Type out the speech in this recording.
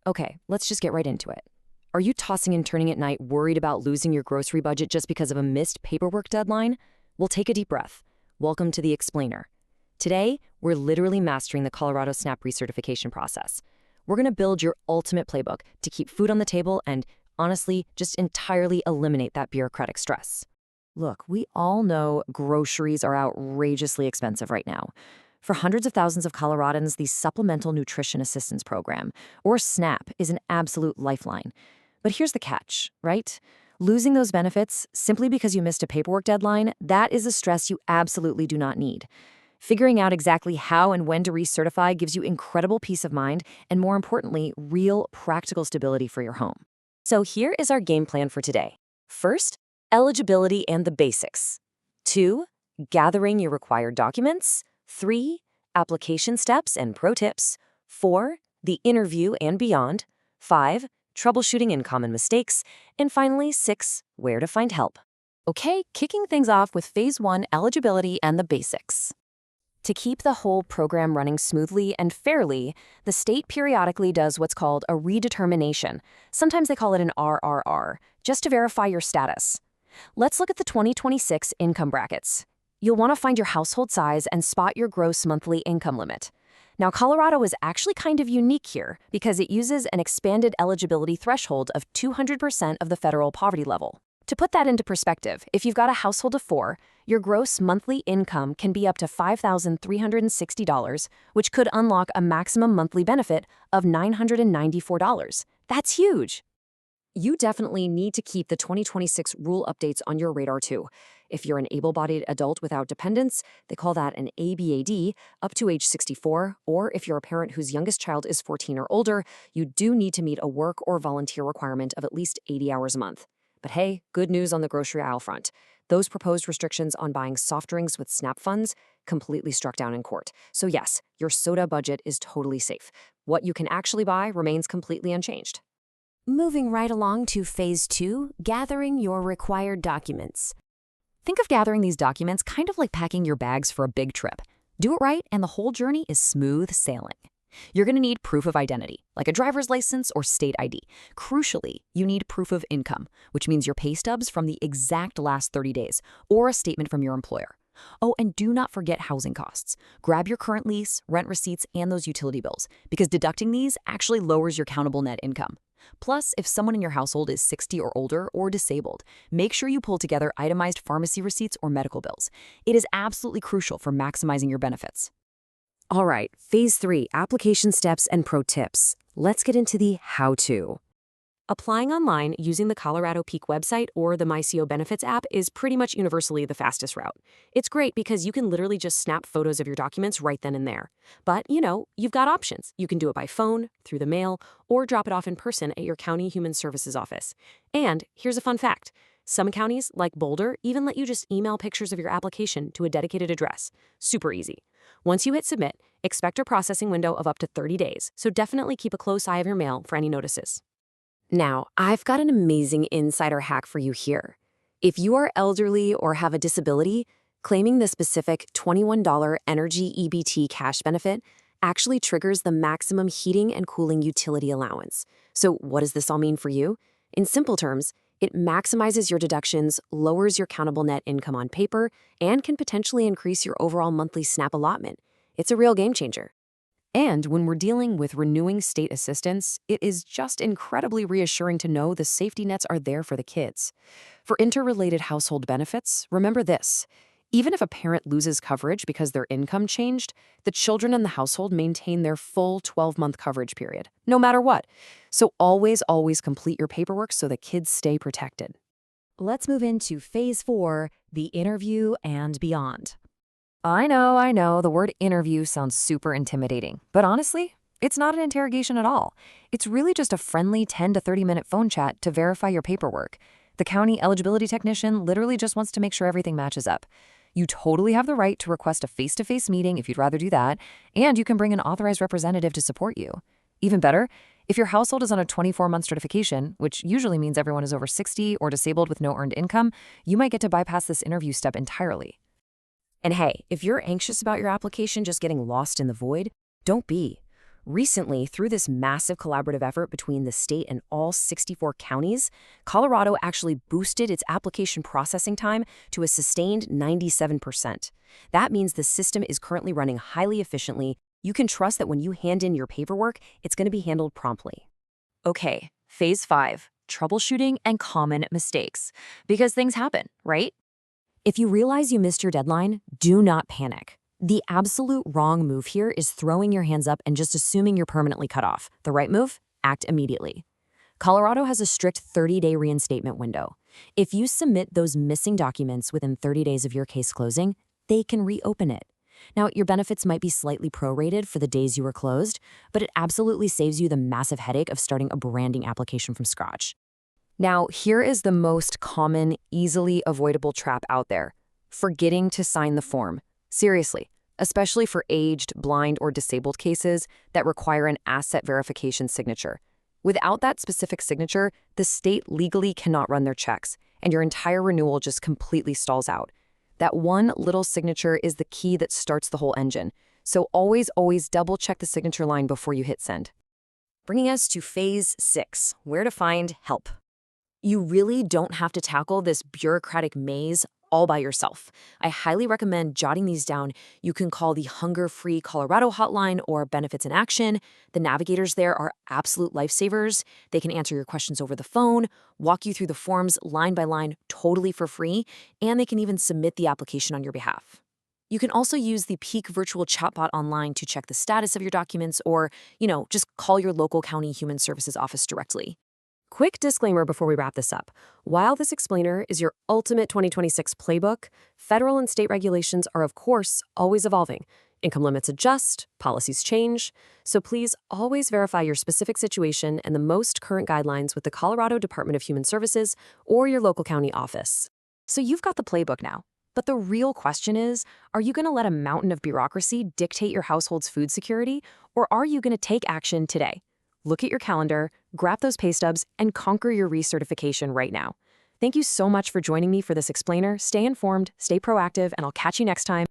Okay, let's just get right into it. Are you tossing and turning at night worried about losing your grocery budget just because of a missed paperwork deadline? Well, take a deep breath. Welcome to the Explainer. Today, we're literally mastering the Colorado SNAP recertification process. We're going to build your ultimate playbook to keep food on the table and, honestly, just entirely eliminate that bureaucratic stress. Look, we all know groceries are outrageously expensive right now. For hundreds of thousands of Coloradans, the Supplemental Nutrition Assistance Program, or SNAP, is an absolute lifeline. But here's the catch, right? Losing those benefits simply because you missed a paperwork deadline, that is a stress you absolutely do not need. Figuring out exactly how and when to recertify gives you incredible peace of mind and, more importantly, real practical stability for your home. So here is our game plan for today. First, eligibility and the basics. 2, gathering your required documents. 3, application steps and pro tips. 4, the interview and beyond. 5, troubleshooting and common mistakes. And finally, 6, where to find help. Okay, kicking things off with Phase 1, eligibility and the basics. To keep the whole program running smoothly and fairly, the state periodically does what's called a redetermination. Sometimes they call it an RRR, just to verify your status. Let's look at the 2026 income brackets. You'll want to find your household size and spot your gross monthly income limit. Now, Colorado is actually kind of unique here because it uses an expanded eligibility threshold of 200% of the federal poverty level. To put that into perspective, if you've got a household of 4, your gross monthly income can be up to $5,360, which could unlock a maximum monthly benefit of $994. That's huge! You definitely need to keep the 2026 rule updates on your radar too. If you're an able-bodied adult without dependents, they call that an ABAD, up to age 64, or if you're a parent whose youngest child is 14 or older, you do need to meet a work or volunteer requirement of at least 80 hours a month. But hey, good news on the grocery aisle front. Those proposed restrictions on buying soft drinks with SNAP funds completely struck down in court. So yes, your soda budget is totally safe. What you can actually buy remains completely unchanged. Moving right along to Phase 2, gathering your required documents. Think of gathering these documents kind of like packing your bags for a big trip. Do it right, and the whole journey is smooth sailing. You're going to need proof of identity, like a driver's license or state ID. Crucially, you need proof of income, which means your pay stubs from the exact last 30 days, or a statement from your employer. Oh, and do not forget housing costs. Grab your current lease, rent receipts, and those utility bills, because deducting these actually lowers your countable net income. Plus, if someone in your household is 60 or older or disabled, make sure you pull together itemized pharmacy receipts or medical bills. It is absolutely crucial for maximizing your benefits. All right, Phase 3, application steps and pro tips. Let's get into the how-to. Applying online using the Colorado Peak website or the MyCO Benefits app is pretty much universally the fastest route. It's great because you can literally just snap photos of your documents right then and there. But, you've got options. You can do it by phone, through the mail, or drop it off in person at your county human services office. And here's a fun fact. Some counties, like Boulder, even let you just email pictures of your application to a dedicated address. Super easy. Once you hit submit, expect a processing window of up to 30 days, so definitely keep a close eye of your mail for any notices. Now, I've got an amazing insider hack for you here. If you are elderly or have a disability, claiming the specific $21 Energy EBT cash benefit actually triggers the maximum heating and cooling utility allowance. So what does this all mean for you? In simple terms, it maximizes your deductions, lowers your countable net income on paper, and can potentially increase your overall monthly SNAP allotment. It's a real game changer. And when we're dealing with renewing state assistance, it is just incredibly reassuring to know the safety nets are there for the kids. For interrelated household benefits, remember this. Even if a parent loses coverage because their income changed, the children in the household maintain their full 12-month coverage period, no matter what. So always complete your paperwork so the kids stay protected. Let's move into Phase 4, the interview and beyond. I know, the word interview sounds super intimidating, but honestly, it's not an interrogation at all. It's really just a friendly 10 to 30-minute phone chat to verify your paperwork. The county eligibility technician literally just wants to make sure everything matches up. You totally have the right to request a face-to-face meeting if you'd rather do that, and you can bring an authorized representative to support you. Even better, if your household is on a 24-month certification, which usually means everyone is over 60 or disabled with no earned income, you might get to bypass this interview step entirely. And hey, if you're anxious about your application just getting lost in the void, don't be. Recently, through this massive collaborative effort between the state and all 64 counties, Colorado actually boosted its application processing time to a sustained 97%. That means the system is currently running highly efficiently. You can trust that when you hand in your paperwork, it's going to be handled promptly. Okay, phase 5, troubleshooting and common mistakes. Because things happen, right? If you realize you missed your deadline, do not panic. The absolute wrong move here is throwing your hands up and just assuming you're permanently cut off. The right move? Act immediately. Colorado has a strict 30-day reinstatement window. If you submit those missing documents within 30 days of your case closing, they can reopen it. Now, your benefits might be slightly prorated for the days you were closed, but it absolutely saves you the massive headache of starting a branding application from scratch. Now, here is the most common, easily avoidable trap out there: forgetting to sign the form. Seriously, especially for aged, blind, or disabled cases that require an asset verification signature. Without that specific signature, the state legally cannot run their checks, and your entire renewal just completely stalls out. That one little signature is the key that starts the whole engine, so always double-check the signature line before you hit send. Bringing us to phase 6, where to find help. You really don't have to tackle this bureaucratic maze all by yourself. I highly recommend jotting these down. You can call the Hunger Free Colorado hotline or Benefits in Action. The navigators there are absolute lifesavers. They can answer your questions over the phone, walk you through the forms line by line totally for free, and they can even submit the application on your behalf. You can also use the Peak virtual chatbot online to check the status of your documents or, just call your local county human services office directly. Quick disclaimer before we wrap this up. While this explainer is your ultimate 2026 playbook, federal and state regulations are, of course, always evolving. Income limits adjust, policies change, so please always verify your specific situation and the most current guidelines with the Colorado Department of Human Services or your local county office. So you've got the playbook now. But the real question is, are you going to let a mountain of bureaucracy dictate your household's food security, or are you going to take action today? Look at your calendar, grab those pay stubs, and conquer your recertification right now. Thank you so much for joining me for this explainer. Stay informed, stay proactive, and I'll catch you next time.